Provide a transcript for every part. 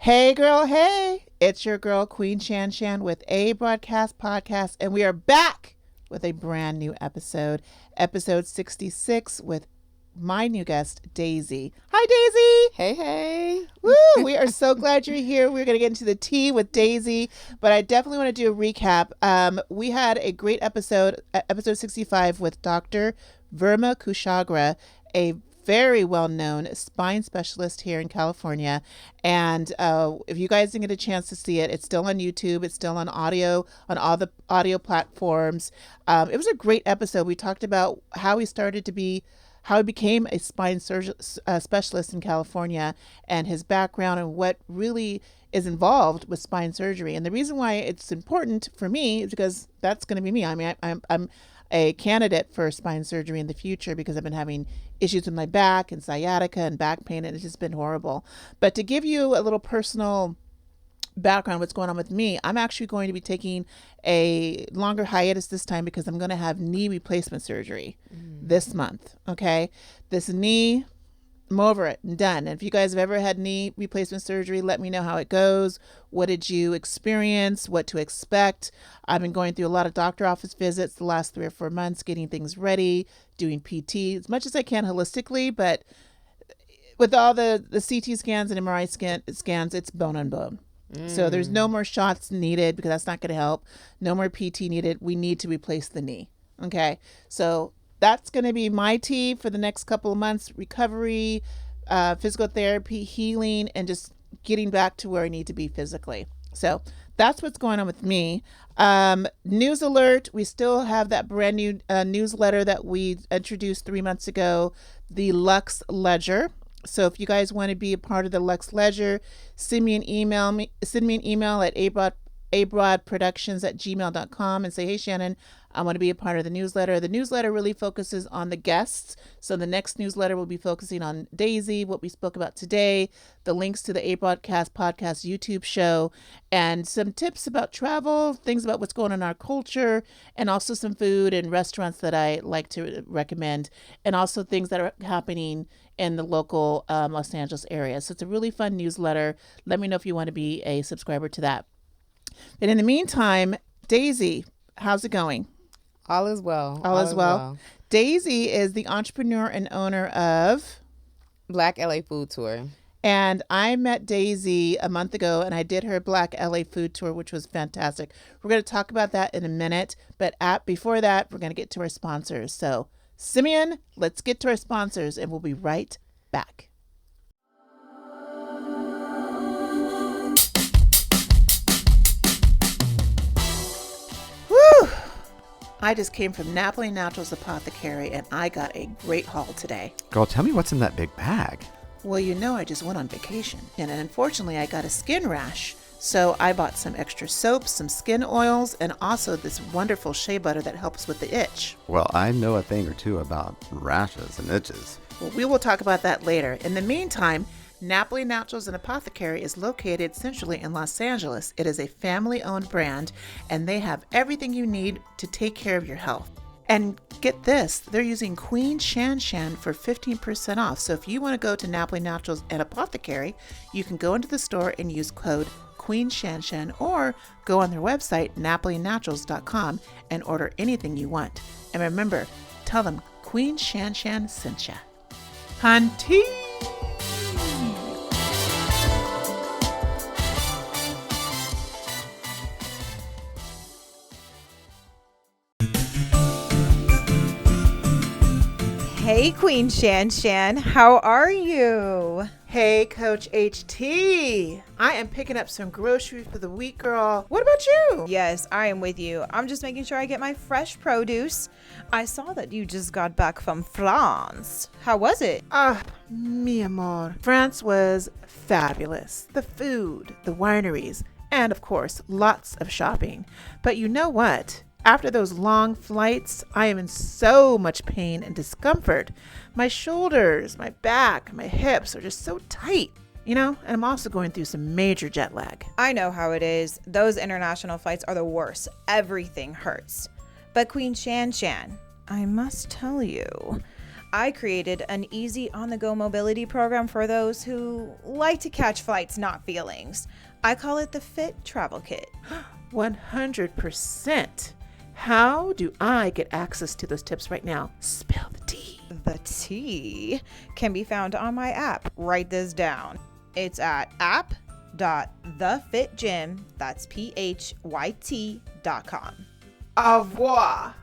Hey girl, hey, it's your girl Queen Shan Shan with a broadcast podcast, and we are back with a brand new episode 66 with my new guest, Daisy. Hi, Daisy. Hey. Woo, we are so glad you're here. We're going to get into the tea with Daisy, but I definitely want to do a recap. We had a great episode 65 with Dr. Verma Kushagra, a very well-known spine specialist here in California. And if you guys didn't get a chance to see it, it's still on YouTube. It's still on audio, on all the audio platforms. It was a great episode. We talked about how he became a spine specialist in California and his background and what really is involved with spine surgery. And the reason why it's important for me is because that's going to be me. I mean, I'm a candidate for spine surgery in the future because I've been having issues with my back and sciatica and back pain, and it's just been horrible. But to give you a little personal background, what's going on with me, I'm actually going to be taking a longer hiatus this time because I'm going to have knee replacement surgery this month. Okay. This knee, I'm over it and done. And if you guys have ever had knee replacement surgery, let me know how it goes. What did you experience? What to expect? I've been going through a lot of doctor office visits the last 3 or 4 months, getting things ready, doing PT as much as I can holistically, but with all the CT scans and MRI scans, it's bone on bone. So there's no more shots needed because that's not going to help. No more PT needed. We need to replace the knee. Okay. So that's going to be my tea for the next couple of months: recovery, physical therapy, healing, and just getting back to where I need to be physically. So that's what's going on with me. News alert. We still have that brand new newsletter that we introduced 3 months ago, the Lux Ledger. So if you guys want to be a part of the Lux Ledger, send me an email at abroadproductions@gmail.com and say, hey, Shannon, I want to be a part of the newsletter. The newsletter really focuses on the guests. So the next newsletter will be focusing on Daisy, what we spoke about today, the links to the A Broadcast podcast YouTube show, and some tips about travel, things about what's going on in our culture, and also some food and restaurants that I like to recommend, and also things that are happening in the local Los Angeles area. So it's a really fun newsletter. Let me know if you want to be a subscriber to that. But in the meantime, Daisy, how's it going? All is well. All is well. Daisy is the entrepreneur and owner of Black LA Food Tour. And I met Daisy a month ago and I did her Black LA Food Tour, which was fantastic. We're going to talk about that in a minute. But before that, we're going to get to our sponsors. So, Simeon, let's get to our sponsors and we'll be right back. Woo! I just came from Napoli Naturals Apothecary and I got a great haul today. Girl, tell me what's in that big bag. Well, you know, I just went on vacation and unfortunately I got a skin rash. So I bought some extra soaps, some skin oils, and also this wonderful shea butter that helps with the itch. Well, I know a thing or two about rashes and itches. Well, we will talk about that later. In the meantime, Napoli Naturals and Apothecary is located centrally in Los Angeles. It is a family-owned brand, and they have everything you need to take care of your health. And get this, they're using Queen Shan Shan for 15% off. So if you want to go to Napoli Naturals and Apothecary, you can go into the store and use code Queen Shan Shan or go on their website, napolinaturals.com, and order anything you want. And remember, tell them Queen Shan Shan sent ya. Hunty! Hey, Queen Shan Shan, how are you? Hey, Coach HT. I am picking up some groceries for the week, girl. What about you? Yes, I am with you. I'm just making sure I get my fresh produce. I saw that you just got back from France. How was it? Mi amor. France was fabulous. The food, the wineries, and of course, lots of shopping. But you know what? After those long flights, I am in so much pain and discomfort. My shoulders, my back, my hips are just so tight, you know, and I'm also going through some major jet lag. I know how it is. Those international flights are the worst. Everything hurts. But Queen Shan Shan, I must tell you, I created an easy on-the-go mobility program for those who like to catch flights, not feelings. I call it the Fit Travel Kit. 100%. How do I get access to those tips right now? Spill the tea. The tea can be found on my app. Write this down. It's at app.thefitgym, that's PHYT.com. Au revoir.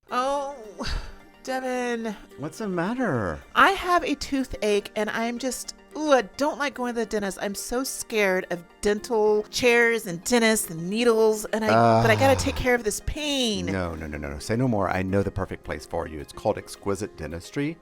Oh, Devin, What's the matter? I have a toothache and I'm just, I don't like going to the dentist. I'm so scared of dental chairs and dentists and needles, and but I gotta take care of this pain. No. Say no more. I know the perfect place for you. It's called Exquisite Dentistry.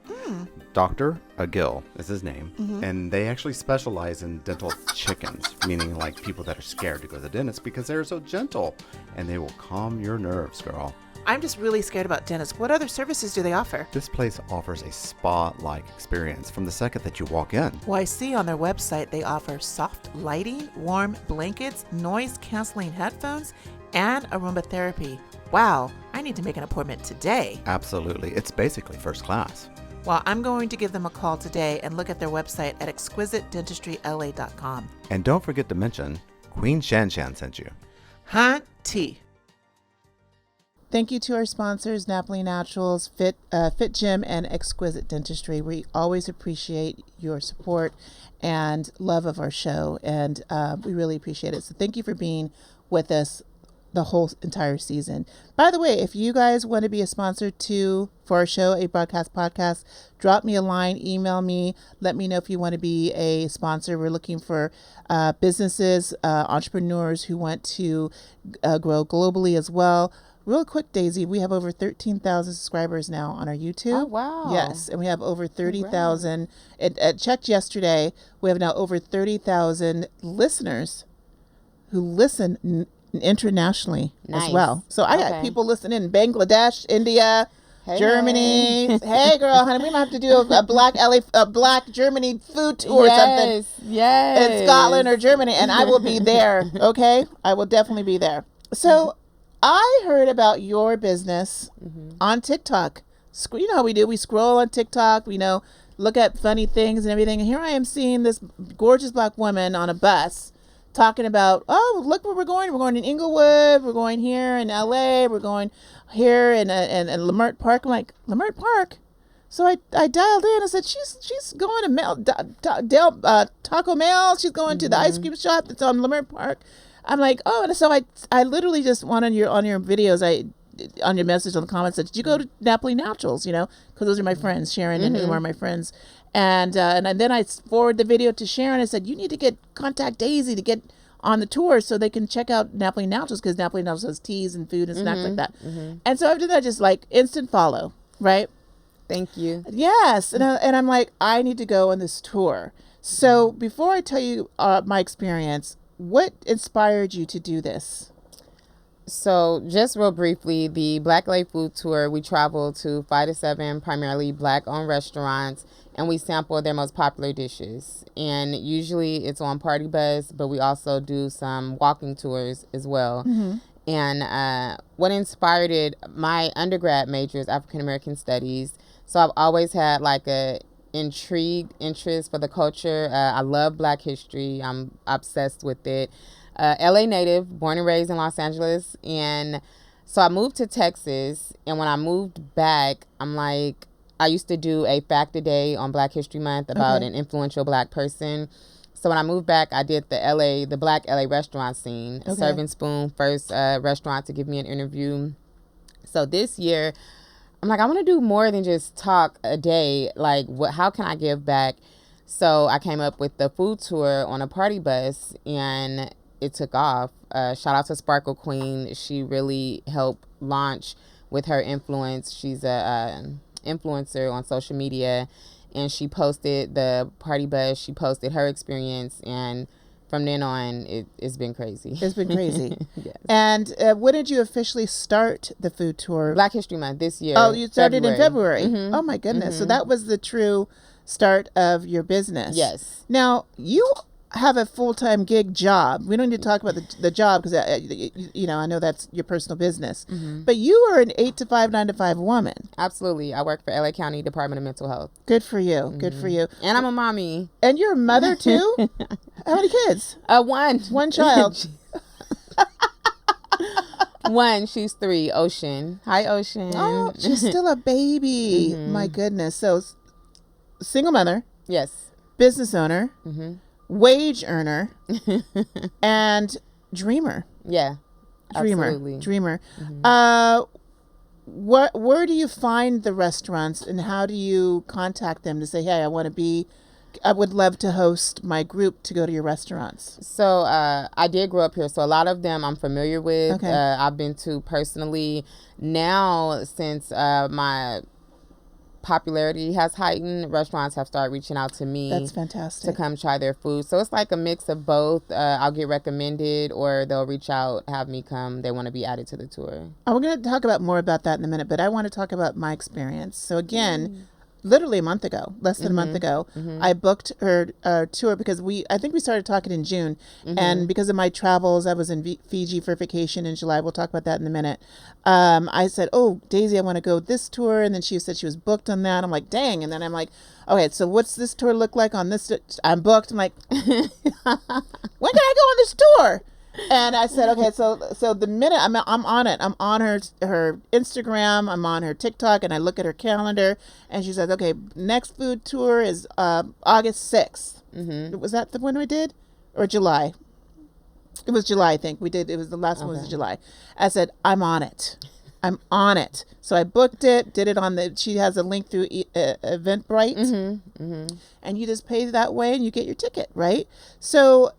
Dr. Agil is his name. And they actually specialize in dental chickens, meaning like people that are scared to go to the dentist because they're so gentle. And they will calm your nerves, girl. I'm just really scared about dentists. What other services do they offer? This place offers a spa-like experience from the second that you walk in. Well, I see on their website they offer soft lighting, warm blankets, noise-canceling headphones, and aromatherapy. Wow, I need to make an appointment today. Absolutely. It's basically first class. Well, I'm going to give them a call today and look at their website at exquisitedentistryla.com. And don't forget to mention Queen Shan Shan sent you. Huh? Tea. Thank you to our sponsors, Napoli Naturals, Fit Gym, and Exquisite Dentistry. We always appreciate your support and love of our show, and we really appreciate it. So thank you for being with us the whole entire season. By the way, if you guys want to be a sponsor for our show, a broadcast podcast, drop me a line, email me, let me know if you want to be a sponsor. We're looking for businesses, entrepreneurs who want to grow globally as well. Real quick, Daisy, we have over 13,000 subscribers now on our YouTube. Oh, wow. Yes, and we have over 30,000. It checked yesterday. We have now over 30,000 listeners who listen internationally as well. So I got people listening in Bangladesh, India, Germany. Hey, girl, honey, we might have to do a black Germany food tour or something. Yes. In Scotland or Germany, and I will be there. Okay, I will definitely be there. So. I heard about your business on TikTok. You know how we do. We scroll on TikTok, look at funny things and everything. And here I am seeing this gorgeous black woman on a bus talking about, oh, look where we're going. We're going in Inglewood. We're going here in LA. We're going here in Lamert Park. I'm like, Lamert Park? So I dialed in and said, she's going to Taco Mail. She's going to the ice cream shop that's on Lamert Park. I'm like, oh, and so I literally just went on your videos, on your message on the comments said, did you go to Napoli Naturals, because those are my friends, Sharon and Umar are my friends. And then I forwarded the video to Sharon and said, you need to contact Daisy to get on the tour so they can check out Napoli Naturals, because Napoli Naturals has teas and food and snacks like that. And so after that, just like instant follow, right? Thank you. Yes. And I'm like, I need to go on this tour. So before I tell you my experience, what inspired you to do this? So just real briefly, the Black LA Food Tour, we travel to 5 to 7 primarily Black-owned restaurants, and we sample their most popular dishes. And usually it's on party bus, but we also do some walking tours as well. And what inspired it, my undergrad major is African American Studies, so I've always had like a interest for the culture. I love Black history. I'm obsessed with it. LA native, born and raised in Los Angeles. And so I moved to Texas. And when I moved back, I'm like, I used to do a fact a day on Black History Month about an influential Black person. So when I moved back, I did the Black LA restaurant scene. Serve and Spoon, first restaurant to give me an interview. So this year, I'm like, I want to do more than just talk a day. Like, how can I give back? So I came up with the food tour on a party bus, and it took off. Shout out to Sparkle Queen. She really helped launch with her influence. She's a influencer on social media, and she posted the party bus. She posted her experience, and from then on, it's been crazy. It's been crazy. Yes. And when did you officially start the food tour? Black History Month this year. Oh, you started in February. Oh, my goodness. So that was the true start of your business. Yes. Now, you have a full-time gig job. We don't need to talk about the job because, I know that's your personal business. But you are an 8 to 5, 9 to 5 woman. Absolutely. I work for LA County Department of Mental Health. Good for you. Good for you. And I'm a mommy. And you're a mother too? How many kids? One. One child. One. She's 3. Ocean. Hi, Ocean. Oh, she's still a baby. My goodness. So, single mother. Yes. Business owner. Wage earner. And dreamer. Yeah. Absolutely. Dreamer. Where do you find the restaurants, and how do you contact them to say, hey, I would love to host my group to go to your restaurants? So I did grow up here, so a lot of them I'm familiar with. Okay. I've been to personally. Now, since my popularity has heightened, restaurants have started reaching out to me. That's fantastic. To come try their food. So it's like a mix of both. I'll get recommended, or they'll reach out, have me come. They want to be added to the tour. We're going to talk about more about that in a minute, but I want to talk about my experience. So again, literally a month ago, less than a month ago, I booked her tour because I think we started talking in June, and because of my travels, I was in Fiji for vacation in July. We'll talk about that in a minute. I said, oh, Daisy, I want to go this tour, and then she said she was booked on that. I'm like, dang. And then I'm like, okay, so what's this tour look like on this? I'm booked. I'm like, when can I go on this tour? And I said, okay, so the minute I'm on it, I'm on her Instagram, I'm on her TikTok, and I look at her calendar, and she says, okay, next food tour is August 6th. Was that the one we did, or July? It was July, I think we did. It was the last one was July. I said, I'm on it. I'm on it. So I booked it, did it on she has a link through Eventbrite, and you just pay that way, and you get your ticket, right? So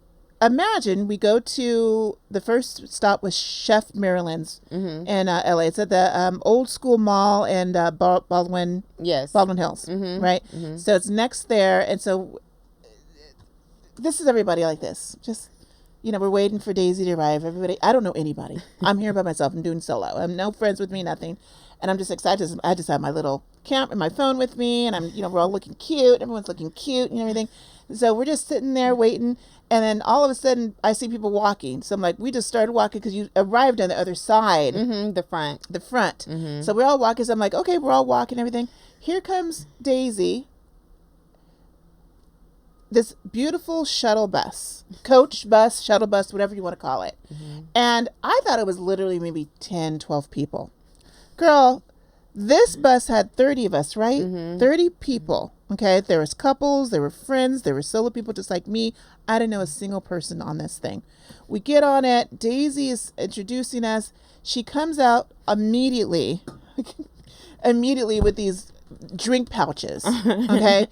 imagine we go to the first stop was Chef Maryland's in LA. It's at the old school mall and Baldwin Hills, right? So it's next there, and so this is everybody like this. Just we're waiting for Daisy to arrive. Everybody, I don't know anybody. I'm here by myself. I'm doing solo. I'm no friends with me, nothing, and I'm just excited. I just have my little camp and my phone with me, and I'm we're all looking cute. Everyone's looking cute and everything. So we're just sitting there waiting. And then all of a sudden, I see people walking. So I'm like, we just started walking because you arrived on the other side. The front. So we're all walking. So I'm like, okay, we're all walking, everything. Here comes Daisy. This beautiful shuttle bus, coach bus, shuttle bus, whatever you want to call it. And I thought it was literally maybe 10, 12 people. Girl, this bus had 30 of us, right? 30 people. Okay, there was couples, there were friends, there were solo people just like me. I didn't know a single person on this thing. We get on it. Daisy is introducing us. She comes out immediately with these drink pouches. Okay,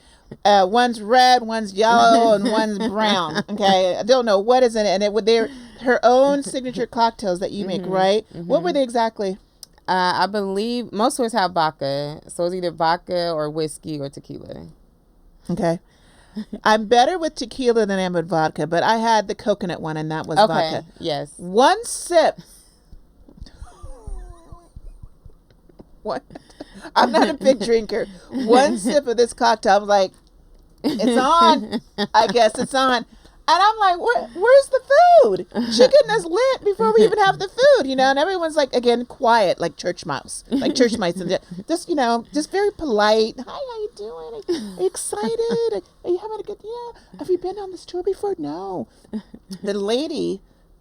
one's red, one's yellow, and one's brown. Okay, I don't know what is in it, and they're her own signature cocktails that you make, right? What were they exactly? I believe most stores have vodka, so it's either vodka or whiskey or tequila. Okay. I'm better with tequila than I am with vodka, but I had the coconut one, and that was vodka. Yes. One sip. What? I'm not a big drinker. One sip of this cocktail, I'm like, it's on. I guess it's on. And I'm like, where's the food? She getting us lit before we even have the food, and everyone's like, again, quiet, like church mice, and just, just very polite. Hi, how you doing? Are you excited? Are you having a good, have you been on this tour before? No. The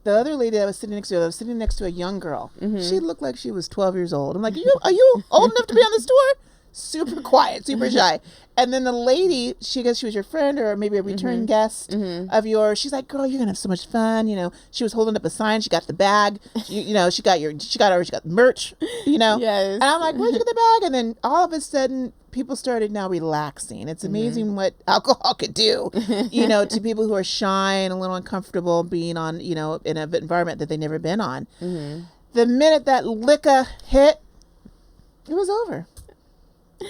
other lady that was sitting next to her, I was sitting next to a young girl. She looked like she was 12 years old. I'm like, are you old enough to be on this tour? Super quiet, super shy. And then the lady, she was your friend or maybe a return guest of yours. She's like, girl, you're going to have so much fun. She was holding up a sign. She got the bag. She got merch, Yes. And I'm like, where'd you get the bag? And then all of a sudden, people started now relaxing. It's amazing what alcohol could do, to people who are shy and a little uncomfortable being on, in an environment that they've never been on. The minute that liquor hit, it was over.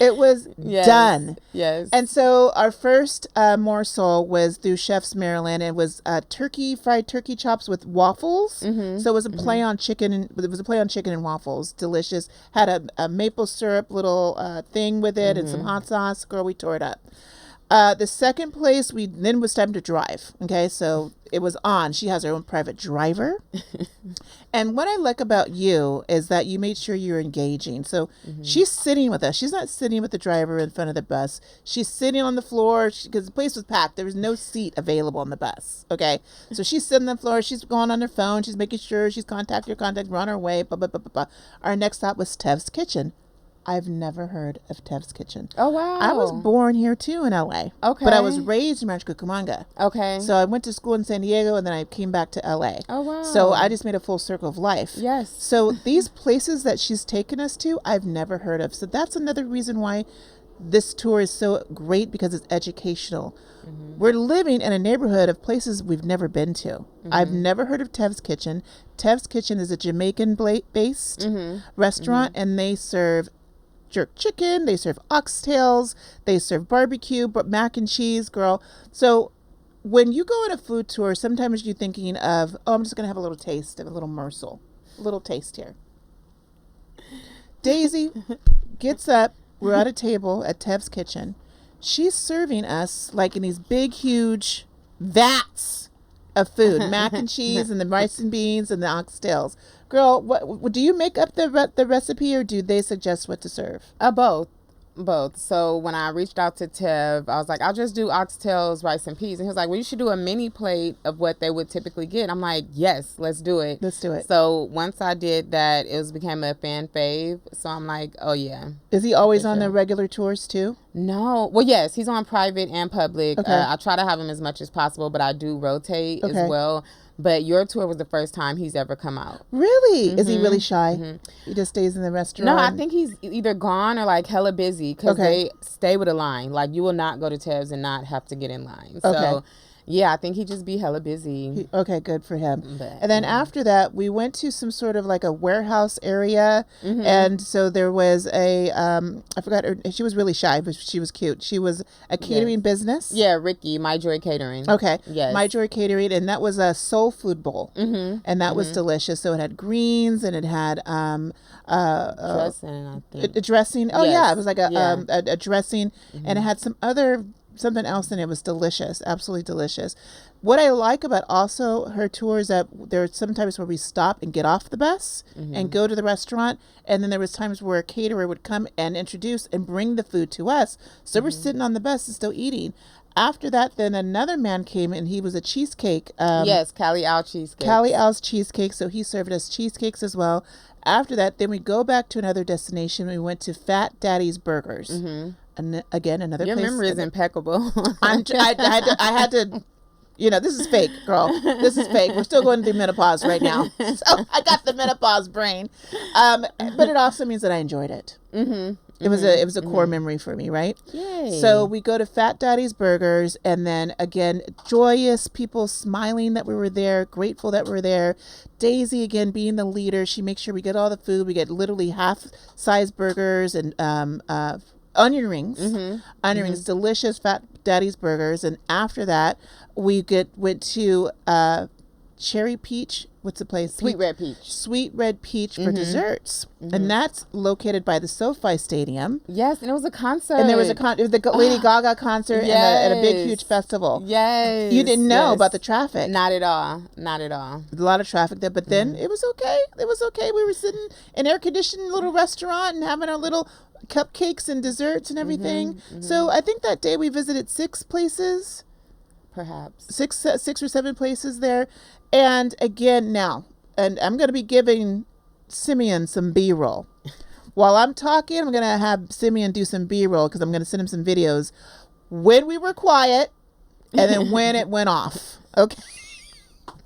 It was done. Yes. And so our first morsel was through Chef's Maryland. It was fried turkey chops with waffles. So it was a play on chicken. It was a play on chicken and waffles. Delicious. Had a maple syrup little thing with it and some hot sauce. Girl, we tore it up. The second place, then was time to drive. Okay, so it was on. She has her own private driver. And what I like about you is that you made sure you're engaging. So she's sitting with us. She's not sitting with the driver in front of the bus. She's sitting on the floor because the place was packed. There was no seat available on the bus. Okay, so she's sitting on the floor. She's going on her phone. She's making sure she's contacting her contacts. We're on our way. Blah, blah, blah, blah, blah. Our next stop was Tev's Kitchen. I've never heard of Tev's Kitchen. Oh, wow. I was born here too in LA. Okay. But I was raised in Rancho Cucamonga. Okay. So I went to school in San Diego and then I came back to LA. Oh, wow. So I just made a full circle of life. Yes. So these places that she's taken us to, I've never heard of. So that's another reason why this tour is so great, because it's educational. We're living in a neighborhood of places we've never been to. I've never heard of Tev's Kitchen. Tev's Kitchen is a Jamaican-based restaurant, and they serve jerk chicken, they serve oxtails, they serve barbecue, but mac and cheese, girl. So when you go on a food tour, sometimes you're thinking of, oh, I'm just going to have a little taste of a little morsel. A little taste here. Daisy gets up. We're at a table at Tev's Kitchen. She's serving us like in these big, huge vats of food, mac and cheese and the rice and beans and the oxtails. Girl, what do you make up the recipe, or do they suggest what to serve? Both. So when I reached out to Tev, I was like, I'll just do oxtails, rice, and peas. And he was like, well, you should do a mini plate of what they would typically get. I'm like, yes, let's do it. Let's do it. So once I did that, became a fan fave. So I'm like, oh, yeah. Is he always on the regular tours too? No. Well, yes, he's on private and public. Okay. I try to have him as much as possible, but I do rotate as well. But your tour was the first time he's ever come out. Really? Is he really shy? He just stays in the restaurant? No, I think he's either gone or like hella busy, because they stay with a line. Like, you will not go to Tev's and not have to get in line. So, yeah, I think he just be hella busy. Okay, good for him. But, and then after that, we went to some sort of like a warehouse area. And so there was a, I forgot her, she was really shy, but she was cute. She was a catering business. Yeah, Ricky, My Joy Catering. Okay. Yes. My Joy Catering. And that was a soul food bowl. And that was delicious. So it had greens and it had Dressing, I think. a dressing. Oh, Yes. yeah. It was like a dressing. And it had something else, and it was delicious, absolutely delicious. What I like about also her tour is that there are some times where we stop and get off the bus and go to the restaurant, and then there was times where a caterer would come and introduce and bring the food to us. So we're sitting on the bus and still eating. After that, then another man came, and he was a cheesecake. Yes, Cali Al cheesecake. Cali Al's cheesecake. So he served us cheesecakes as well. After that, then we go back to another destination. We went to Fat Daddy's Burgers. And again, another Your place. memory is impeccable. I had to, this is fake, girl. This is fake. We're still going through menopause right now. So I got the menopause brain. But it also means that I enjoyed it. It was a core memory for me, right? Yay. So we go to Fat Daddy's Burgers, and then again, joyous people smiling that we were there, grateful that we're there. Daisy, again, being the leader, she makes sure we get all the food. We get literally half-size burgers and onion rings. Onion rings, delicious Fat Daddy's Burgers. And after that, we went to Cherry Peach. What's the place? Sweet Red Peach. Sweet Red Peach for desserts. And that's located by the SoFi Stadium. Yes, and it was a concert. And there was the Lady Gaga concert at a big, huge festival. Yes. You didn't know about the traffic. Not at all. Not at all. There's a lot of traffic there, but then it was okay. It was okay. We were sitting in an air-conditioned little restaurant and having our little cupcakes and desserts and everything. So I think that day we visited 6 places. Perhaps. Six or 7 places there. And again, now, and I'm going to be giving Simeon some B-roll. While I'm talking, I'm going to have Simeon do some B-roll because I'm going to send him some videos when we were quiet and then when it went off. Okay.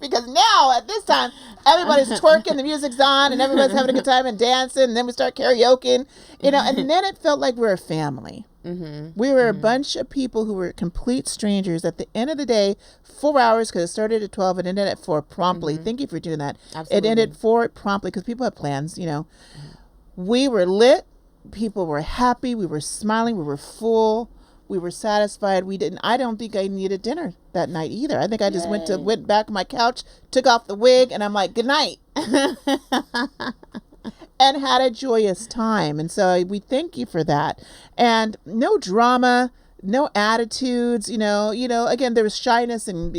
Because now, at this time, everybody's twerking, the music's on, and everybody's having a good time and dancing, and then we start karaokeing, and then it felt like we were a family. We were a bunch of people who were complete strangers. At the end of the day, 4 hours, because it started at 12 and ended at 4 promptly. Thank you for doing that. Absolutely. It ended 4 promptly because people have plans, We were lit. People were happy. We were smiling. We were full. We were satisfied. I don't think I needed dinner that night either. I think I just went back on my couch, took off the wig, and I'm like, good night. And had a joyous time. And so we thank you for that. And no drama, no attitudes, again, there was shyness and,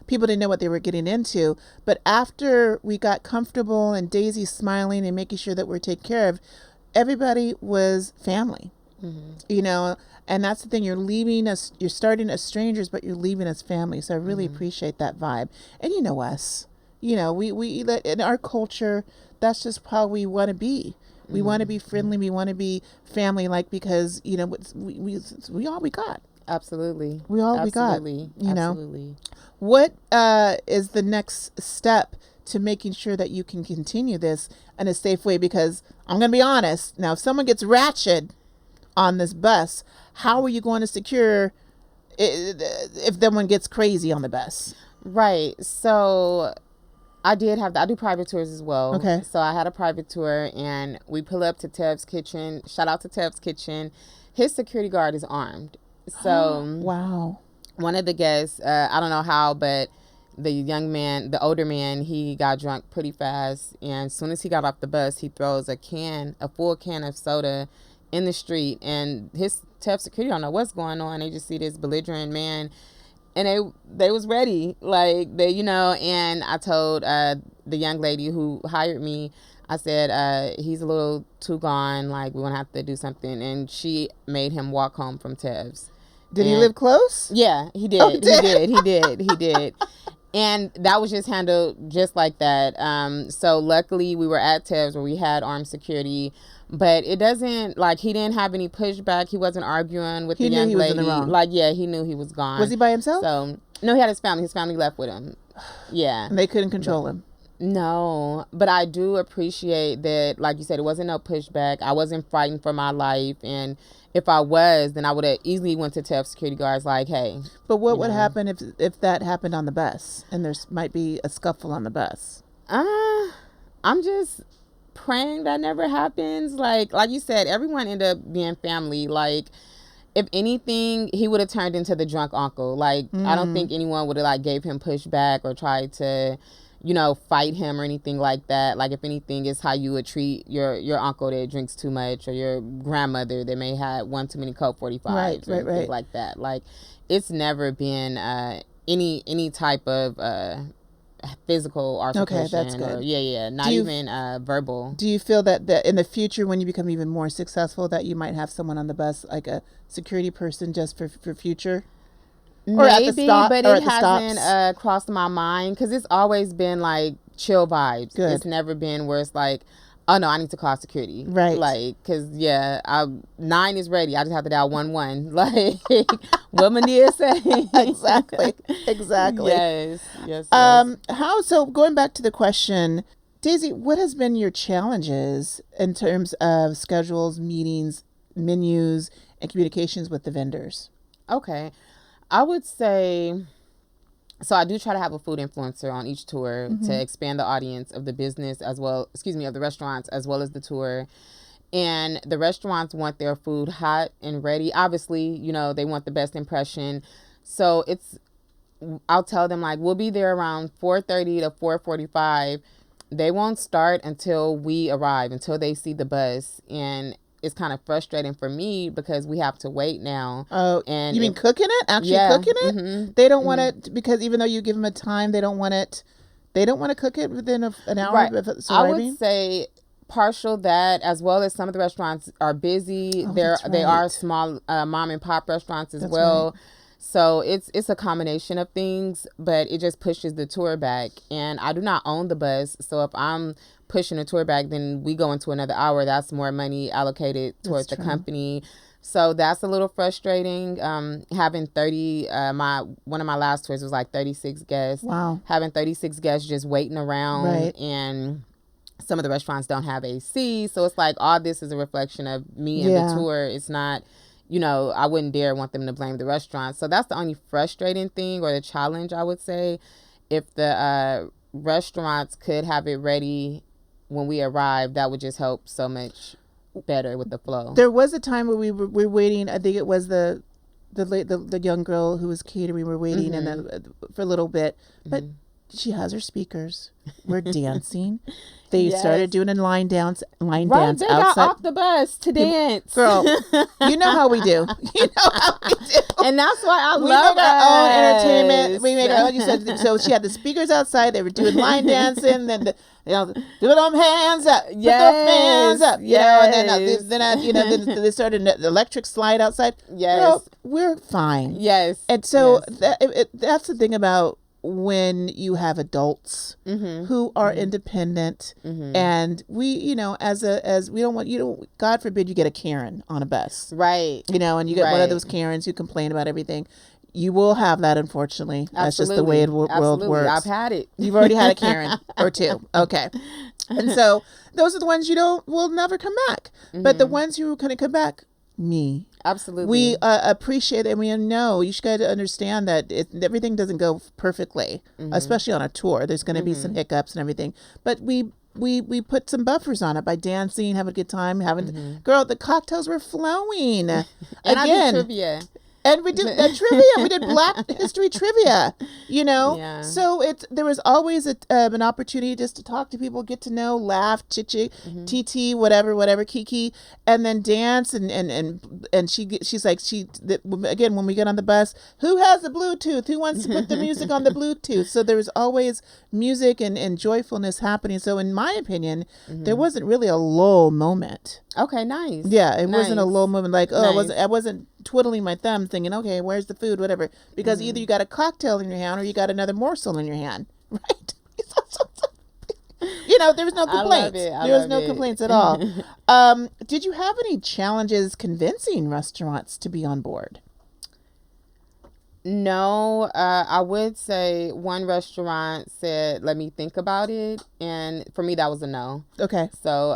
people didn't know what they were getting into. But after we got comfortable and Daisy smiling and making sure that we're taken care of, everybody was family, and that's the thing. You're leaving us, you're starting as strangers, but you're leaving as family. So I really appreciate that vibe. And you know us, we in our culture, that's just how we want to be. We want to be friendly. We want to be family-like because, we all we got. Absolutely. We all Absolutely. we got, Absolutely. What is the next step to making sure that you can continue this in a safe way? Because I'm going to be honest. Now, if someone gets ratchet on this bus, how are you going to secure if someone gets crazy on the bus? Right. So I do private tours as well. Okay. So I had a private tour and we pull up to Tev's Kitchen. Shout out to Tev's Kitchen. His security guard is armed. So wow. One of the guests, I don't know how, but the older man, he got drunk pretty fast. And as soon as he got off the bus, he throws a full can of soda in the street. And his Tev's security don't know what's going on. They just see this belligerent man. And they was ready, and I told the young lady who hired me, I said, he's a little too gone, we're going to have to do something. And she made him walk home from Tev's. Did he live close? Yeah, he did. Oh, he did. And that was just handled just like that. So luckily we were at Tev's where we had armed security. But it doesn't, he didn't have any pushback. He wasn't arguing with the young lady. He knew he was in the wrong. He knew he was gone. Was he by himself? So, no, he had his family. His family left with him. Yeah. And they couldn't control him? No. But I do appreciate that, like you said, it wasn't no pushback. I wasn't fighting for my life. And if I was, then I would have easily went to Tef security guards hey. But what would happen if that happened on the bus and there might be a scuffle on the bus? I'm just praying that never happens. Like you said, everyone ended up being family. If anything, he would have turned into the drunk uncle. I don't think anyone would have gave him pushback or tried to, fight him or anything like that. If anything, it's how you would treat your uncle that drinks too much, or your grandmother that may have one too many Coke 45s or anything like that. It's never been any type of physical altercation. Okay, that's good. Not even verbal. Do you feel that in the future, when you become even more successful, that you might have someone on the bus, like a security person, just for future? Maybe, but it hasn't crossed my mind because it's always been chill vibes. Good. It's never been where it's oh no, I need to call security. Right. Because 9 is ready. I just have to dial 11. What Mania say? Exactly. Yes. So going back to the question, Daisy, what has been your challenges in terms of schedules, meetings, menus, and communications with the vendors? Okay. I would say, so I do try to have a food influencer on each tour to expand the audience of the business of the restaurants as well as the tour. And the restaurants want their food hot and ready. Obviously, they want the best impression. So I'll tell them we'll be there around 4:30 to 4:45. They won't start until we arrive, until they see the bus. And it's kind of frustrating for me because we have to wait now. Oh, and you mean cooking it? Actually cooking it? Mm-hmm. They don't want it because even though you give them a time, they don't want it. They don't want to cook it within an hour. Right. I would say partial that, as well as some of the restaurants are busy. They are small mom and pop restaurants as well. Right. So it's a combination of things, but it just pushes the tour back. And I do not own the bus, so if I'm pushing a tour back, then we go into another hour. That's more money allocated towards the company. So that's a little frustrating. Having 30, one of my last tours was 36 guests. Wow. Having 36 guests just waiting around. Right. And some of the restaurants don't have AC. So it's all this is a reflection of me and the tour. It's not, I wouldn't dare want them to blame the restaurant. So that's the only frustrating thing or the challenge, I would say. If the restaurants could have it ready when we arrive, that would just help so much better with the flow. There was a time where we were waiting. I think it was the young girl who was catering. We were waiting for a little bit, but she has her speakers. We're dancing. They Yes. started doing a line dance Right, dance they got outside. off the bus to dance. Girl, you know how we do. You know how we do. And that's why I We love make our own us. entertainment. We make our own. You said so. She had the speakers outside. They were doing line dancing. Then do them hands up. Put those hands up. You know, and then they started the electric slide outside. Yes. Girl, we're fine. Yes. And so yes. that's the thing about when you have adults who are independent, and we, as we don't want God forbid you get a Karen on a bus, Right. And you get one of Right. those Karens who complain about everything. You will have that, unfortunately. That's just the Absolutely. way the world Absolutely. works. I've had it. You've already had a Karen or two. Okay. And so those are the ones will never come back. But the ones who are going to come back, me. Absolutely. We appreciate it, and we know you should got to understand that everything doesn't go perfectly, especially on a tour. There's going to be some hiccups and everything. But we put some buffers on it by dancing, having a good time, girl, the cocktails were flowing. And I did trivia. And we did that trivia. We did Black History trivia, Yeah. So there was always an opportunity just to talk to people, get to know, laugh, chichi, TT, whatever, Kiki, and then dance. And she's like, again, when we get on the bus, who has the Bluetooth? Who wants to put the music on the Bluetooth? So there was always music and joyfulness happening. So in my opinion, there wasn't really a lull moment. Okay, nice. Yeah, it wasn't a Nice. lull moment like, oh, Nice. I wasn't twiddling my thumb thinking, okay, where's the food, whatever. Because either you got a cocktail in your hand or you got another morsel in your hand, right? There was no complaints. There was no complaints at all. Did you have any challenges convincing restaurants to be on board? No, I would say one restaurant said, let me think about it. And for me, that was a no. Okay. So,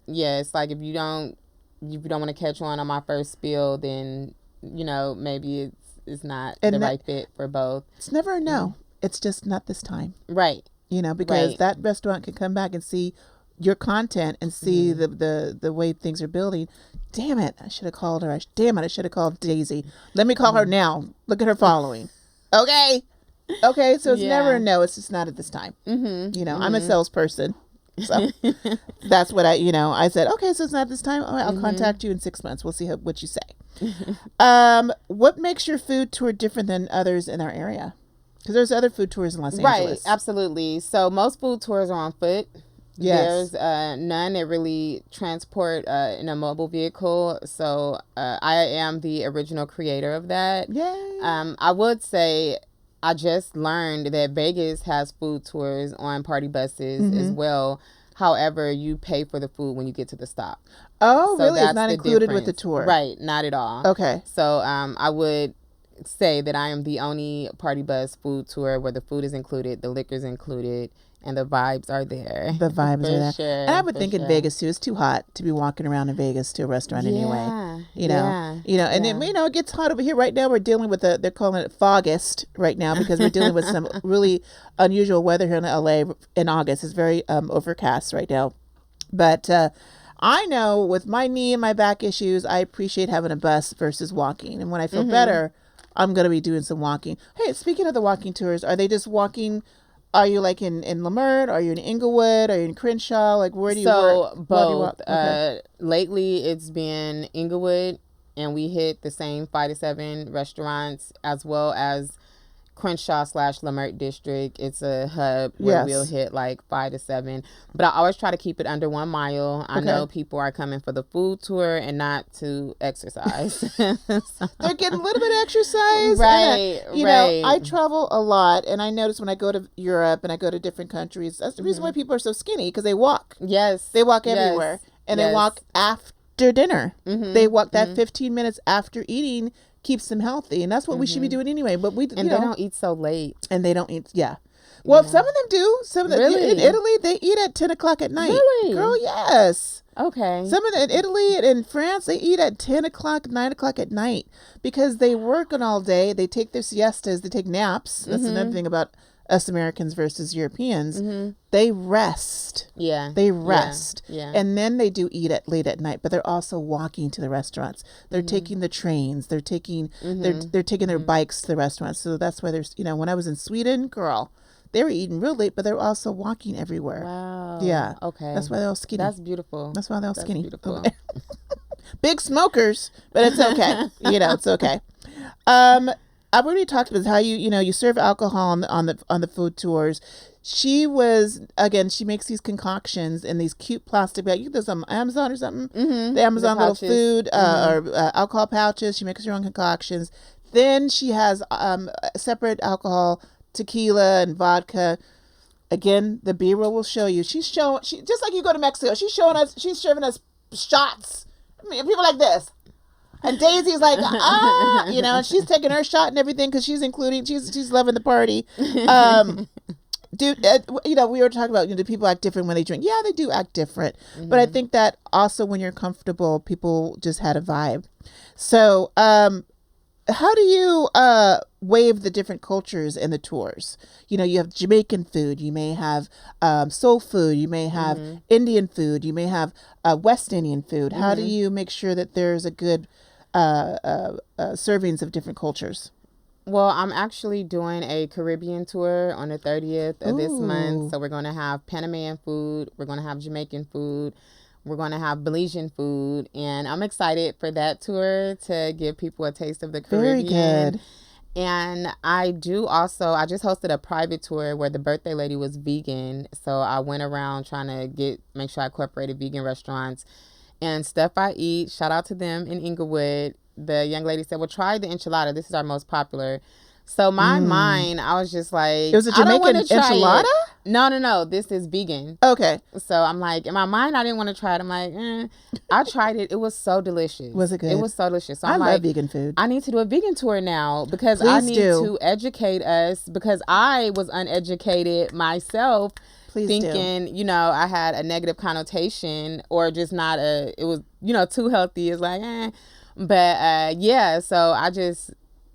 it's like if you don't want to catch on my first spiel, then, maybe it's not right fit for both. It's never a no. It's just not this time. Right. Because Right. that restaurant can come back and see your content and see the way things are building. Damn it, I should have called her. Damn it, I should have called Daisy. Let me call her now. Look at her following. Okay, so it's never a no. It's just not at this time. I'm a salesperson. So that's what I said, okay, so it's not this time. All right, I'll contact you in 6 months. We'll see what you say. What makes your food tour different than others in our area? Because there's other food tours in Los Angeles. Right, absolutely. So most food tours are on foot. Yes. There's none that really transport in a mobile vehicle. So I am the original creator of that. Yay. I would say I just learned that Vegas has food tours on party buses as well. However, you pay for the food when you get to the stop. Oh, So really? It's that's not the included with the difference. tour. Right, not at all. Okay. So I would say that I am the only party bus food tour where the food is included, the liquor's included, and the vibes are there. The vibes For are there. sure, And I would think in sure. Vegas too, it's too hot to be walking around in Vegas to a restaurant anyway. And then, it gets hot over here right now. We're dealing with they're calling it Fogust right now because we're dealing with some really unusual weather here in LA in August. It's very overcast right now. But I know with my knee and my back issues, I appreciate having a bus versus walking. And when I feel better, I'm going to be doing some walking. Hey, speaking of the walking tours, are they just walking? Are you like in Lamert? Are you in Inglewood? Are you in Crenshaw? Like where do you work? So Where do you both. walk? Okay. Lately, it's been Inglewood, and we hit the same 5 to 7 restaurants, as well as Crenshaw/Lamert district. It's a hub where Yes. we'll hit like 5 to 7. But I always try to keep it under 1 mile. I know people are coming for the food tour and not to exercise. They're getting a little bit of exercise. Right, And, right. I travel a lot, and I notice when I go to Europe and I go to different countries, that's the reason why people are so skinny, because they walk. Yes. They walk yes, everywhere, and they yes. walk after dinner. They walk that 15 minutes after eating keeps them healthy, and that's what we should be doing anyway. But And they don't eat so late. and they don't eat. Yeah. Well, some of them do. Some of them Really? in Italy they eat at 10 o'clock at night. Really? Girl, yes. Okay. Some of them in Italy and in France they eat at 10 o'clock, 9 o'clock at night because they work on all day. They take their siestas. They take naps. That's another thing about us Americans versus Europeans. They rest. Yeah. They rest. Yeah. And then they do eat at late at night, but they're also walking to the restaurants. They're taking the trains. They're taking they're taking their bikes to the restaurants. So that's why there's when I was in Sweden, girl, they were eating real late, but they were also walking everywhere. Wow. Yeah. Okay. That's why they're all skinny. That's beautiful. That's why they're all That's skinny. beautiful. Big smokers, but it's okay. It's okay. I've already talked about how you serve alcohol on the food tours. She makes these concoctions in these cute plastic bags. You get those on Amazon or something. Mm-hmm. The Amazon The little pouches. food or alcohol pouches. She makes her own concoctions. Then she has separate alcohol, tequila and vodka. Again, the B-roll will show you. She just like you go to Mexico. She's serving us shots. I mean, people like this. And Daisy's like, and she's taking her shot and everything because she's loving the party. We were talking about, do people act different when they drink? Yeah, they do act different. Mm-hmm. But I think that also when you're comfortable, people just had a vibe. So, how do you wave the different cultures in the tours? You have Jamaican food, you may have soul food, you may have Indian food, you may have West Indian food. How do you make sure that there's a good servings of different cultures? Well, I'm actually doing a Caribbean tour on the 30th of this month. So we're going to have Panamanian food. We're going to have Jamaican food. We're going to have Belizean food. And I'm excited for that tour to give people a taste of the Caribbean. Very good. And I just hosted a private tour where the birthday lady was vegan. So I went around trying to make sure I incorporated vegan restaurants and stuff I eat. Shout out to them in Inglewood. The young lady said, well, try the enchilada. This is our most popular. So mine, I was just like, it was a Jamaican enchilada? No. This is vegan. Okay. So I'm like, in my mind, I didn't want to try it. I'm like, I tried it. It was so delicious. Was it good? It was so delicious. So I I'm love vegan food. I need to do a vegan tour now because I need to educate us because I was uneducated myself. Thinking, I had a negative connotation or just it was, too healthy. It's like, But, so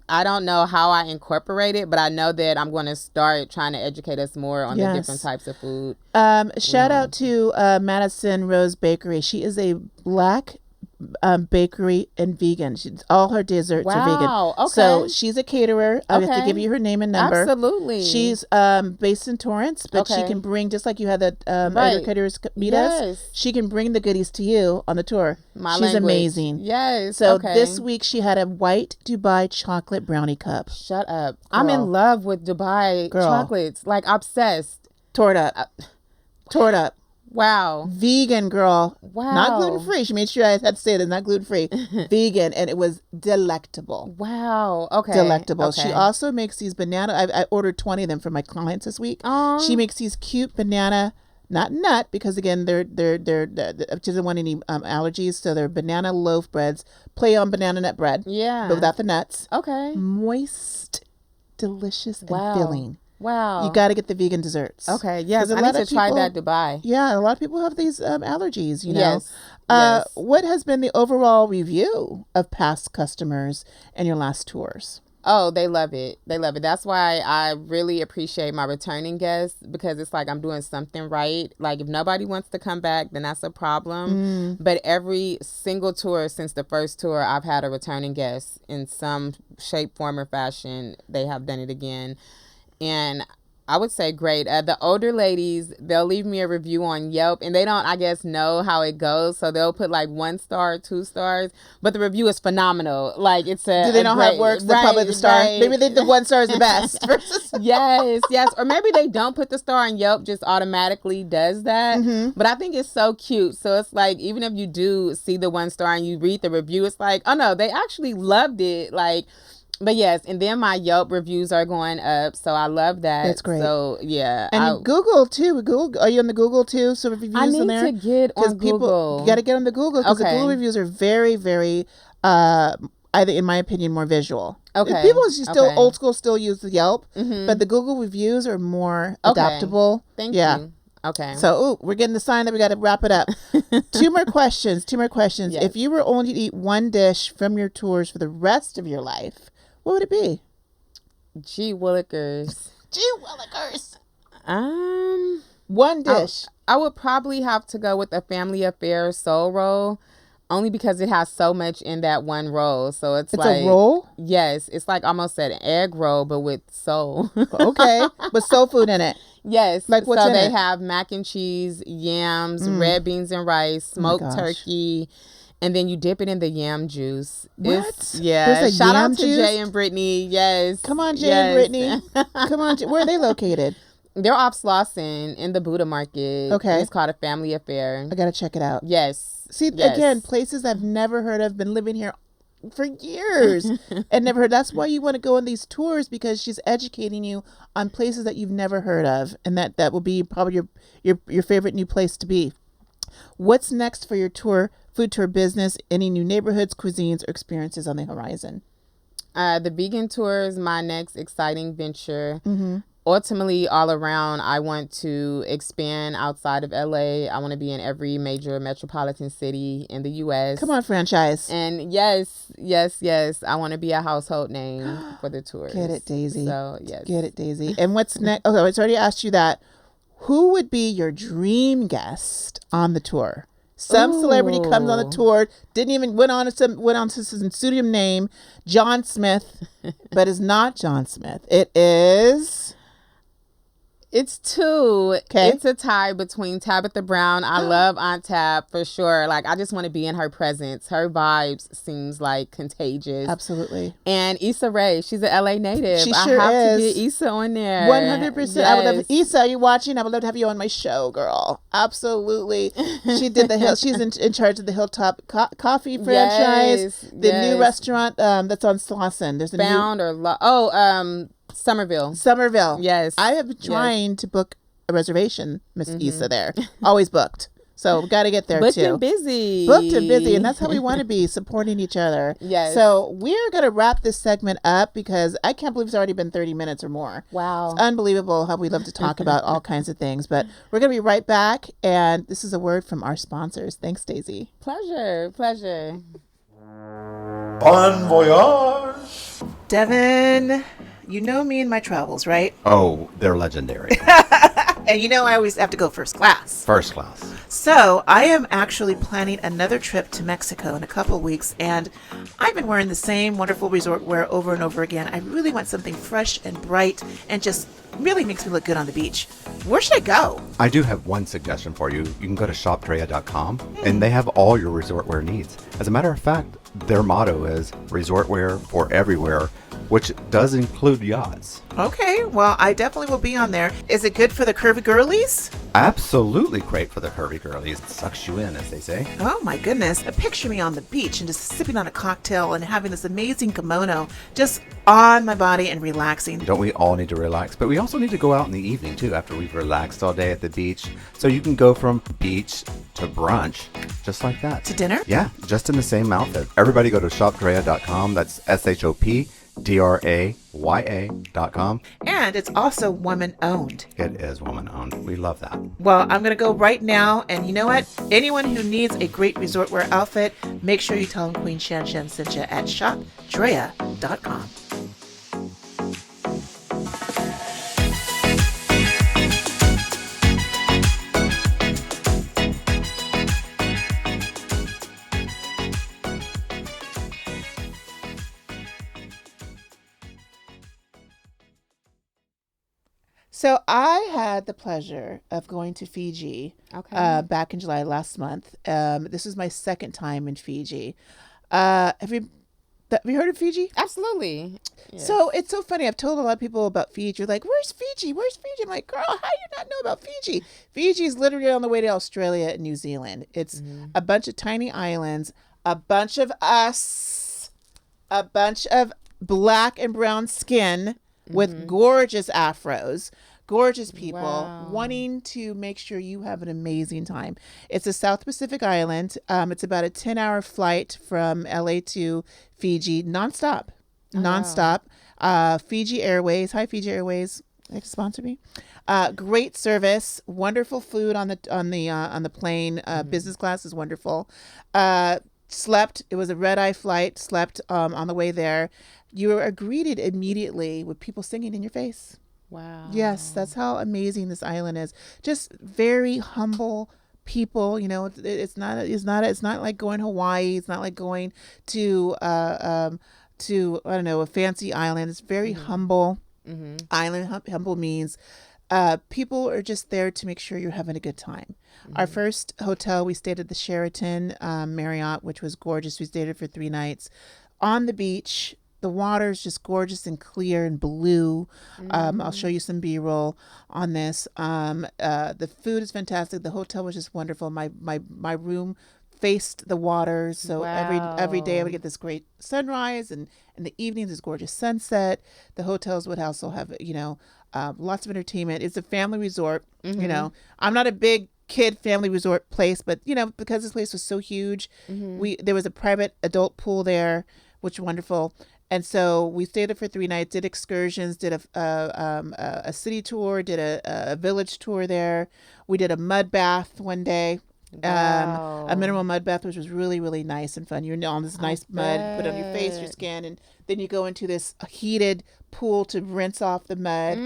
I don't know how I incorporate it, but I know that I'm going to start trying to educate us more on the different types of food. Shout out to Madison Rose Bakery. She is a Black bakery and vegan. All her desserts are vegan. Okay. So she's a caterer. I have to give you her name and number. Absolutely. She's based in Torrance, but she can bring, just like you had the other caterers meet us, she can bring the goodies to you on the tour. She's amazing. Yes. So this week she had a white Dubai chocolate brownie cup. Shut up. Girl. I'm in love with Dubai chocolates. Like obsessed. Tore it up. Wow. Vegan, girl. Wow. Not gluten-free. She made sure I had to say it. It's not gluten-free. Vegan. And it was delectable. Wow. Okay. Delectable. Okay. She also makes these banana. I ordered 20 of them for my clients this week. She makes these cute banana, not nut, because again, they're she doesn't want any allergies. So they're banana loaf breads. Play on banana nut bread. Yeah. But without the nuts. Okay. Moist, delicious, and filling. Wow. You got to get the vegan desserts. Okay. Yes. I need to try that Dubai. Yeah. A lot of people have these allergies, Yes. What has been the overall review of past customers and your last tours? Oh, they love it. They love it. That's why I really appreciate my returning guests because it's like I'm doing something right. Like if nobody wants to come back, then that's a problem. But every single tour since the first tour, I've had a returning guest in some shape, form, or fashion. They have done it again. And I would say great. The older ladies, they'll leave me a review on Yelp and they don't, I guess, know how it goes. So they'll put like 1 star, 2 stars, but the review is phenomenal. Like it's do they know how it works? The public, the star. Right. Maybe the 1 star is the best. Yes. Or maybe they don't put the star and Yelp just automatically does that. But I think it's so cute. So it's like, even if you do see the 1 star and you read the review, it's like, oh no, they actually loved it. Like, but yes, and then my Yelp reviews are going up, so I love that. That's great. So yeah, and Google too. Google, are you on the Google too? So reviews I need on there? to get on Google. You got to get on the Google because the Google reviews are very, very, either in my opinion, more visual. Okay. People still old school still use the Yelp, but the Google reviews are more adaptable. Thank you. Okay. So, we're getting the sign that we got to wrap it up. Two more questions. Yes. If you were only to eat one dish from your tours for the rest of your life, what would it be? Gee Willikers. One dish. I would probably have to go with a family affair soul roll. Only because it has so much in that one roll. So it's It's like a roll? Yes, it's like almost an egg roll, but with soul. Okay. With soul food in it. Yes. Like what's so in they it? have mac and cheese, yams, red beans and rice, smoked gosh. turkey, and then you dip it in the yam juice. What? Yeah. There's a Shout yam out to juice? Jay and Brittany. Yes. Come on, Jay yes. and Brittany. Come on. Where are they located? They're off Slauson in the Buddha Market. Okay. It's called A Family Affair. I got to check it out. Yes. See, Yes. again, places I've never heard of, been living here for years and never heard. That's why you want to go on these tours, because she's educating you on places that you've never heard of, and that will be probably your favorite new place to be. What's next for your food tour business? Any new neighborhoods, cuisines, or experiences on the horizon? The vegan tour is my next exciting venture. Ultimately, all around, I want to expand outside of LA. I want to be in every major metropolitan city in the U.S. Come on, franchise. And yes, I want to be a household name for the tours. Get it, Daisy. So, yes. Get it, Daisy. And what's next? Oh, I already asked you that. Who would be your dream guest on the tour? Some celebrity comes on the tour, went on to some pseudonym name, John Smith, but it's not John Smith. It is... It's two. Okay. It's a tie between Tabitha Brown. I love Aunt Tab for sure. Like, I just want to be in her presence. Her vibes seems like contagious. Absolutely. And Issa Rae, she's an LA native. She sure I have is. to get Issa on there. 100%. I would love, Issa, are you watching? I would love to have you on my show, girl. Absolutely. She did she's in charge of the Hilltop Coffee franchise. The new restaurant that's on Slauson. There's a Somerville. Yes. I have been trying to book a reservation, Miss Issa there. Always booked. So we got to get there Booked too. and busy. Booked and busy. And that's how we want to be, supporting each other. Yes. So we're going to wrap this segment up, because I can't believe it's already been 30 minutes or more. Wow. It's unbelievable how we love to talk about all kinds of things. But we're going to be right back. And this is a word from our sponsors. Thanks, Daisy. Pleasure. Bon voyage. Devin, you know me and my travels, right? Oh, they're legendary. And you know I always have to go first class. First class. So I am actually planning another trip to Mexico in a couple weeks, and I've been wearing the same wonderful resort wear over and over again. I really want something fresh and bright and just really makes me look good on the beach. Where should I go? I do have one suggestion for you. You can go to shopdrea.com and they have all your resort wear needs. As a matter of fact, their motto is resort wear for everywhere, which does include yachts. Okay, well, I definitely will be on there. Is it good for the curvy girlies? Absolutely great for the curvy girlies. It sucks you in, as they say. Oh my goodness. Picture me on the beach and just sipping on a cocktail and having this amazing kimono just on my body and relaxing. Don't we all need to relax? But we also need to go out in the evening too, after we've relaxed all day at the beach. So you can go from beach to brunch, just like that. To dinner? Yeah, just in the same outfit. Everybody go to shopdrea.com. That's shopdrea.com. And it's also woman owned. It is woman owned. We love that. Well, I'm going to go right now. And you know what? Anyone who needs a great resort wear outfit, make sure you tell them Queen Shan Shan sent you at shopdrea.com. So I had the pleasure of going to Fiji back in July last month. This is my second time in Fiji. Have you heard of Fiji? Absolutely. Yes. So it's so funny. I've told a lot of people about Fiji. You're like, where's Fiji? Where's Fiji? I'm like, girl, how do you not know about Fiji? Fiji is literally on the way to Australia and New Zealand. It's a bunch of tiny islands, a bunch of us, a bunch of black and brown skin with gorgeous afros, gorgeous people wanting to make sure you have an amazing time. It's a South Pacific island. It's about a 10-hour flight from LA to Fiji, nonstop. Fiji Airways. Hi, Fiji Airways. They can sponsor me. Great service, wonderful food on the plane. Business class is wonderful. Slept. It was a red-eye flight. Slept on the way there. You are greeted immediately with people singing in your face. Wow. Yes, that's how amazing this island is. Just very humble people. You know, it's not like going Hawaii. It's not like going to I don't know, a fancy island. It's very humble island. Humble means people are just there to make sure you're having a good time. Our first hotel, we stayed at the Sheraton Marriott, which was gorgeous. We stayed there for 3 nights on the beach. The water is just gorgeous and clear and blue. I'll show you some B-roll on this. The food is fantastic. The hotel was just wonderful. My room faced the water, so every day I would get this great sunrise, and in the evenings this gorgeous sunset. The hotels would also have, you know, lots of entertainment. It's a family resort. You know, I'm not a big kid family resort place, but you know, because this place was so huge, there was a private adult pool there, which was wonderful. And so we stayed there for 3 nights, did excursions, did a city tour, did a village tour there. We did a mud bath one day. A mineral mud bath, which was really, really nice and fun. You're on this nice mud, put on your face, your skin, and then you go into this heated pool to rinse off the mud.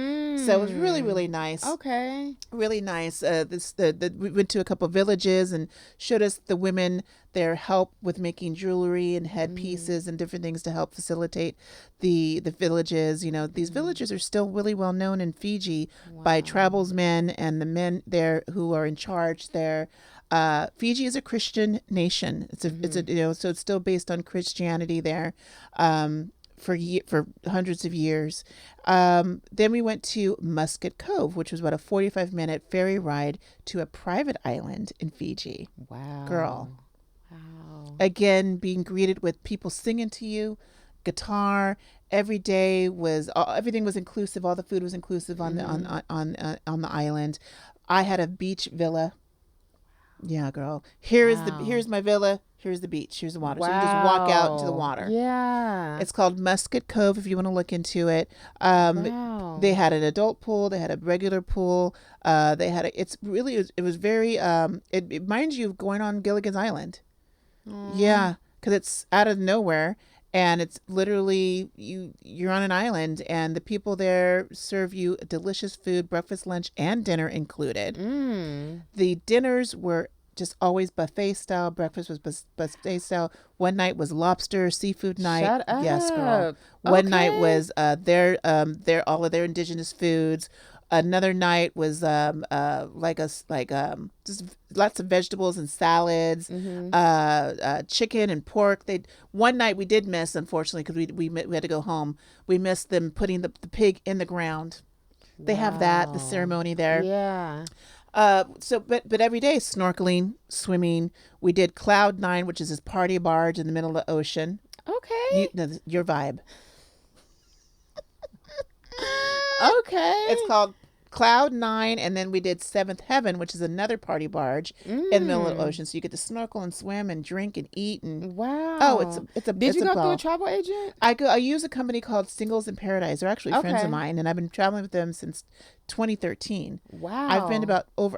So it was really, really nice. Okay. Really nice. We went to a couple of villages and showed us the women their help with making jewelry and headpieces and different things to help facilitate the villages. You know, these villages are still really well known in Fiji by tribesmen and the men there who are in charge there. Fiji is a Christian nation. It's a you know, so it's still based on Christianity there, for hundreds of years. Then we went to Musket Cove, which was about a 45-minute ferry ride to a private island in Fiji. Wow. Girl. Wow. Again, being greeted with people singing to you, guitar. Every day was everything was inclusive. All the food was inclusive on the island. I had a beach villa. Yeah, girl. Here's my villa. Here's the beach. Here's the water. So you just walk out into the water. Yeah. It's called Musket Cove if you want to look into it. They had an adult pool. They had a regular pool. They had it was very it reminds you of going on Gilligan's Island. Yeah, because it's out of nowhere. And it's literally you're on an island, and the people there serve you delicious food, breakfast, lunch, and dinner included. The dinners were just always buffet style. Breakfast was buffet style. One night was lobster seafood night. Shut up. Yes, girl. One night was their all of their indigenous foods. Another night was just lots of vegetables and salads, chicken and pork. One night we did miss, unfortunately, because we had to go home. We missed them putting the pig in the ground. They have the ceremony there. Yeah. But every day snorkeling, swimming. We did Cloud 9, which is this party barge in the middle of the ocean. Okay. Your vibe. Okay. It's called Cloud 9, and then we did Seventh Heaven, which is another party barge in the middle of the ocean. So you get to snorkel and swim and drink and eat and Did you go through a travel agent? I use a company called Singles in Paradise. They're actually friends of mine, and I've been traveling with them since 2013. Wow. I've been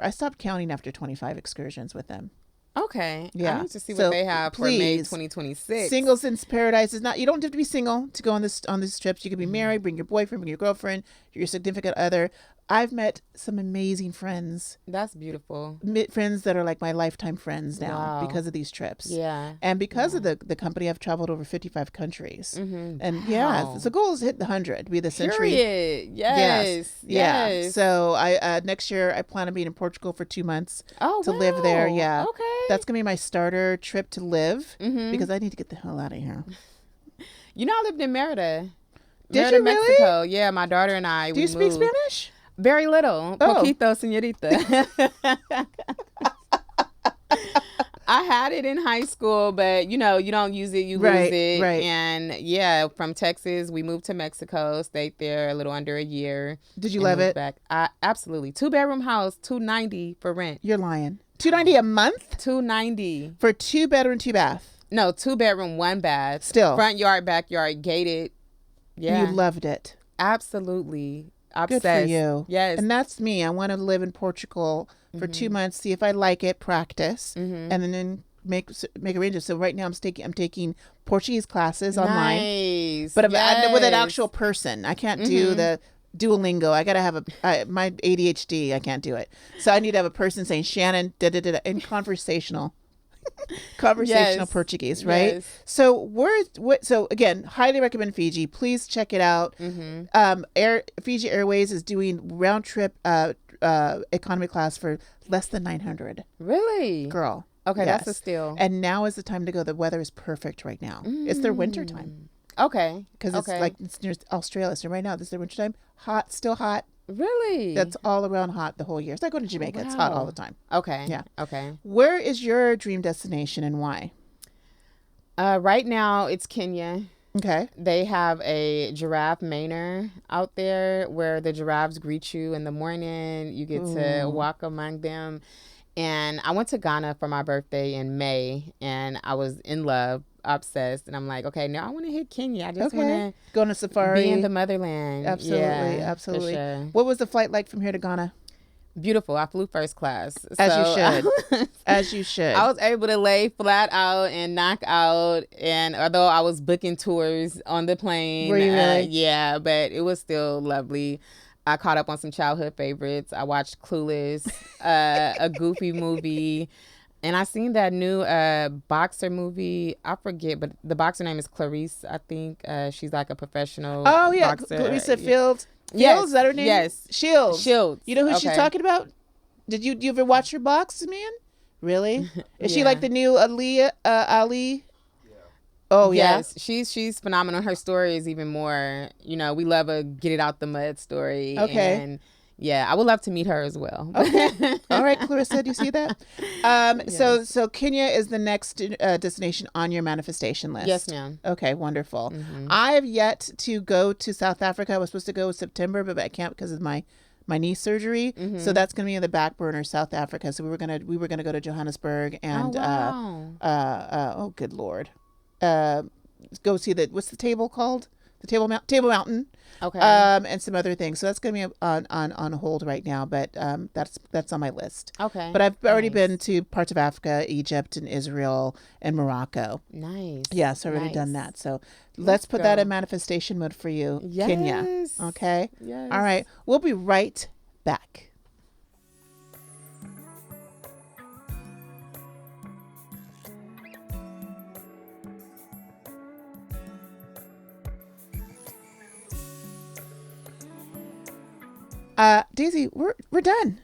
I stopped counting after 25 excursions with them. Okay. Yeah. I need to see what they have for May 2026. Singles in Paradise is not, you don't have to be single to go on these trips. You can be married, bring your boyfriend, bring your girlfriend, your significant other. I've met some amazing friends. That's beautiful. Friends that are like my lifetime friends now because of these trips. Yeah. And because of the company, I've traveled over 55 countries. And the goal is to hit the 100, be the century. Period. Yes. Yeah. So next year I plan on being in Portugal for 2 months to live there. Yeah. Okay. That's going to be my starter trip to live because I need to get the hell out of here. You know, I lived in Merida. Did you really? Mexico. Yeah, my daughter and I. Do you speak Spanish? Very little. Poquito, señorita. I had it in high school, but you don't use it, you lose it. Right. And yeah, from Texas, we moved to Mexico, stayed there a little under a year. Did you love it? Back. Absolutely. 2-bedroom house, $290 for rent. You're lying. $290 a month? $290 for 2-bedroom, 2-bath. No, 2-bedroom, 1-bath. Still. Front yard, backyard, gated. Yeah. You loved it. Absolutely. Obsessed. Good for you. Yes. And that's me. I want to live in Portugal for 2 months, see if I like it, practice, and then make arrangements. So right now I'm taking Portuguese classes online. Nice. But with an actual person. I can't do the Duolingo. I gotta have my ADHD. I can't do it. So I need to have a person saying Shannon in conversational Yes. Portuguese, right? Yes. So so again, highly recommend Fiji. Please check it out. Fiji Airways is doing round trip economy class for less than 900. Really? Girl. Okay, Yes. that's a steal. And now is the time to go. The weather is perfect right now. It's their winter time Okay. because it's near Australia. So right now this is their winter time. Hot, still hot. Really? That's all around hot the whole year. It's like going to Jamaica. It's hot all the time. Okay. Yeah. Okay. Where is your dream destination and why? Right now it's Kenya. Okay. They have a giraffe manor out there where the giraffes greet you in the morning. You get to walk among them. And I went to Ghana for my birthday in May, and I was in love, obsessed. And I'm like, okay, now I want to hit Kenya. I just want to Go on a safari. be in the motherland. Absolutely, Yeah, absolutely. for sure. What was the flight like from here to Ghana? Beautiful. I flew first class. As you should. As you should. I was able to lay flat out and knock out. And although I was booking tours on the plane. Were you really? Yeah, but it was still lovely. I caught up on some childhood favorites. I watched Clueless, a Goofy movie. And I seen that new boxer movie. I forget, but the boxer name is Clarice, I think. She's like a professional boxer. Clarissa Fields. Yes. Fields, is that her name? Yes. Shields. Shields. You know who she's Okay. talking about? Do you ever watch her box, man? Really? Is she Yeah. like the new Ali? Oh, yeah. Yes, she's phenomenal. Her story is even more, we love a get it out the mud story. Okay. And yeah, I would love to meet her as well. Okay. All right, Clarissa, do you see that? So Kenya is the next destination on your manifestation list. Yes, ma'am. Okay, wonderful. I have yet to go to South Africa. I was supposed to go in September, but I can't because of my knee surgery. So that's going to be in the back burner, South Africa. So we were gonna go to Johannesburg and wow. good Lord, go see what's the table called? The Table Mountain. Okay. And some other things. So that's going to be on hold right now, but that's on my list. Okay. But I've already Nice. been to parts of Africa, Egypt, and Israel, and Morocco. Nice. Yes, I've already done Nice. that. So let's put that go. in manifestation mode for you, Kenya. Yes. Okay? Yes. All right. We'll be right back. Daisy, we're done.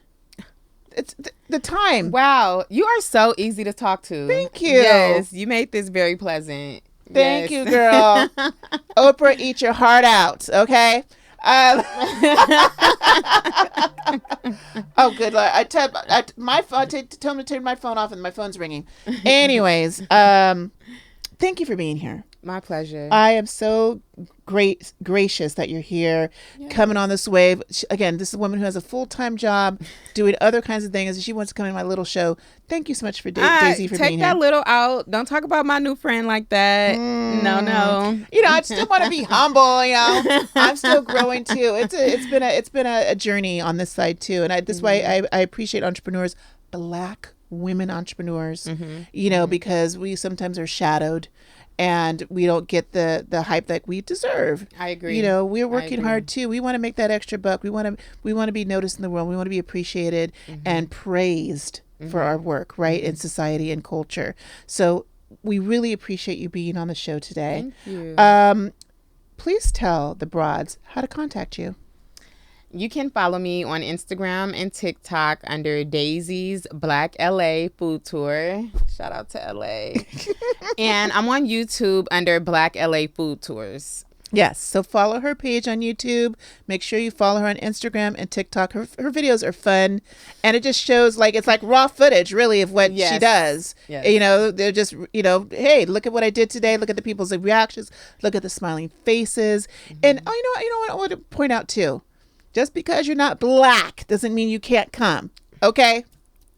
It's the time. Wow, you are so easy to talk to. Thank you. Yes, you made this very pleasant. Thank Yes. you, girl. Oprah, eat your heart out, okay? Oh, good Lord. My phone. Tell me to turn my phone off, and my phone's ringing. Anyways, thank you for being here. My pleasure. I am so gracious that you're here, coming on this wave. Again, this is a woman who has a full-time job, doing other kinds of things, and she wants to come in my little show. Thank you so much for Daisy for being Take here. that little out. Don't talk about my new friend like that. No. You know, I still want to be humble. You know, I'm still growing too. It's been a journey on this side too, and this is why I appreciate entrepreneurs, Black women entrepreneurs. You know, because we sometimes are shadowed. And we don't get the hype that we deserve. I agree. You know, we're working hard too. We want to make that extra buck. We want to be noticed in the world. We want to be appreciated and praised for our work, right, in society and culture. So we really appreciate you being on the show today. Thank you. Please tell the broads how to contact you. You can follow me on Instagram and TikTok under Daisy's Black LA Food Tour. Shout out to LA. And I'm on YouTube under Black LA Food Tours. Yes, so follow her page on YouTube. Make sure you follow her on Instagram and TikTok. Her videos are fun, and it just shows it's like raw footage, really, of what she does. Yes. You know, they're just hey, look at what I did today. Look at the people's reactions. Look at the smiling faces. And you know what I want to point out too. Just because you're not Black doesn't mean you can't come. Okay.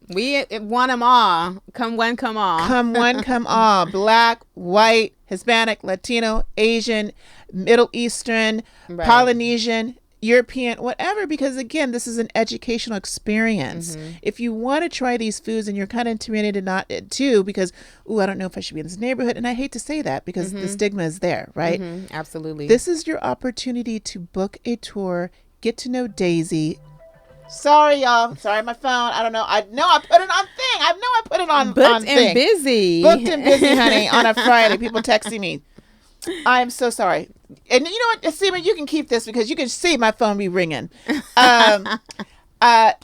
We want them all. Come one, come all. Come one, come all. Black, white, Hispanic, Latino, Asian, Middle Eastern, Polynesian, European, whatever. Because again, this is an educational experience. If you want to try these foods and you're kind of intimidated not to, because, I don't know if I should be in this neighborhood. And I hate to say that because the stigma is there, right? Absolutely. This is your opportunity to book a tour get to know Daisy. Sorry, y'all. Sorry, my phone. I don't know. I know I put it on thing. I know I put it on Booked on and thing. busy. Booked and busy, honey, on a Friday. People texting me. I'm so sorry. And you know what, Seema, you can keep this because you can see my phone be ringing.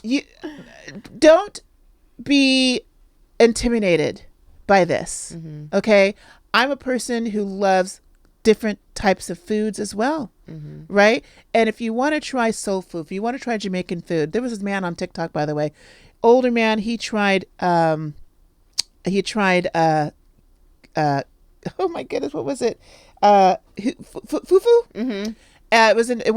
You don't be intimidated by this. Okay? I'm a person who loves different types of foods as well. Right? And if you want to try soul food, if you want to try Jamaican food, there was this man on TikTok, by the way, older man, he tried oh my goodness, what was it? Fufu? It was in a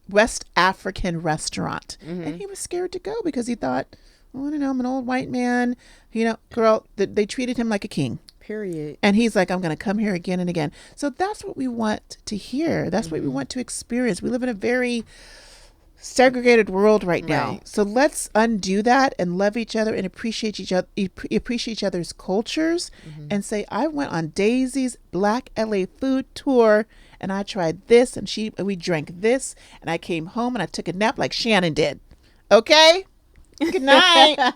West African restaurant. And he was scared to go because he thought, well, I don't know, I'm an old white man. You know, girl, they treated him like a king. Period. And he's like, I'm going to come here again and again. So that's what we want to hear. That's what we want to experience. We live in a very segregated world right now. Right. So let's undo that and love each other and appreciate each other's cultures and say, I went on Daisy's Black LA food tour and I tried this and we drank this and I came home and I took a nap like Shannon did. Okay? Good night.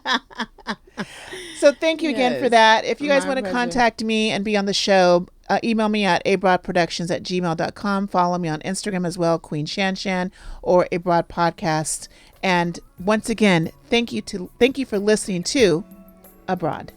So thank you again for that. If you guys want to contact me and be on the show, email me at abroadproductions@gmail.com. Follow me on Instagram as well, Queen Shan or Abroad Podcast. And once again, thank you for listening to Abroad.